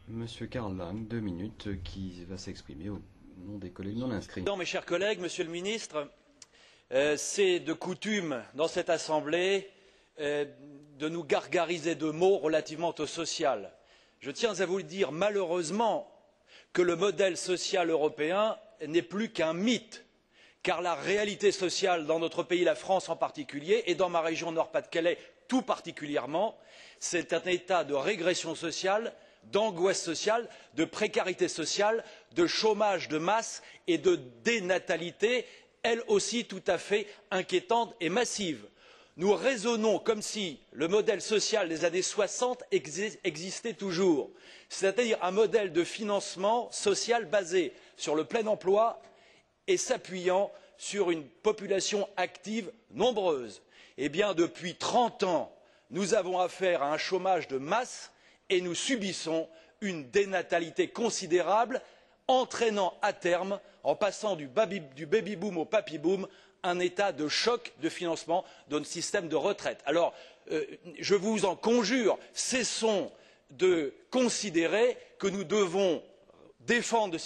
Monsieur Karl Lang, 2 minutes, qui va s'exprimer au nom des collègues non inscrits. Mes chers collègues, Monsieur le Ministre, c'est de coutume dans cette Assemblée de nous gargariser de mots relativement au social. Je tiens à vous le dire, malheureusement, que le modèle social européen n'est plus qu'un mythe, car la réalité sociale dans notre pays, la France en particulier, et dans ma région Nord-Pas-de-Calais tout particulièrement, c'est un état de régression sociale, d'angoisse sociale, de précarité sociale, de chômage de masse et de dénatalité, elle aussi tout à fait inquiétante et massive. Nous raisonnons comme si le modèle social des années 60 existait toujours, c'est-à-dire un modèle de financement social basé sur le plein emploi et s'appuyant sur une population active nombreuse. Eh bien, depuis 30 ans, nous avons affaire à un chômage de masse et nous subissons une dénatalité considérable, entraînant à terme, en passant du baby boom au papy boom, un état de choc de financement de notre système de retraite. Alors, je vous en conjure, cessons de considérer que nous devons défendre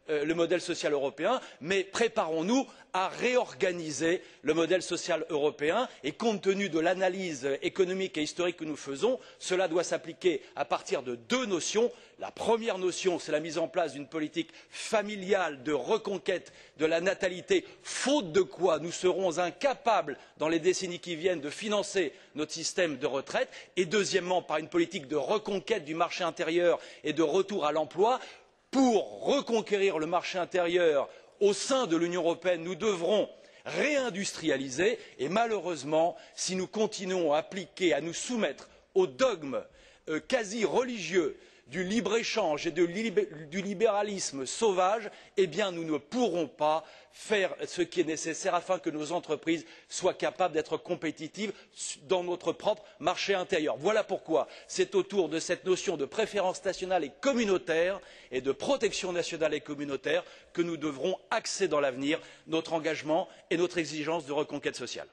le modèle social européen, mais préparons-nous à réorganiser le modèle social européen et compte tenu de l'analyse économique et historique que nous faisons, cela doit s'appliquer à partir de 2 notions. La première notion, c'est la mise en place d'une politique familiale de reconquête de la natalité, faute de quoi nous serons incapables, dans les décennies qui viennent, de financer notre système de retraite, et deuxièmement, par une politique de reconquête du marché intérieur et de retour à l'emploi. Pour reconquérir le marché intérieur au sein de l'Union européenne, nous devrons réindustrialiser et malheureusement, si nous continuons à nous soumettre au dogme quasi religieux du libre-échange et du libéralisme sauvage, eh bien nous ne pourrons pas faire ce qui est nécessaire afin que nos entreprises soient capables d'être compétitives dans notre propre marché intérieur. Voilà pourquoi c'est autour de cette notion de préférence nationale et communautaire et de protection nationale et communautaire que nous devrons axer dans l'avenir notre engagement et notre exigence de reconquête sociale.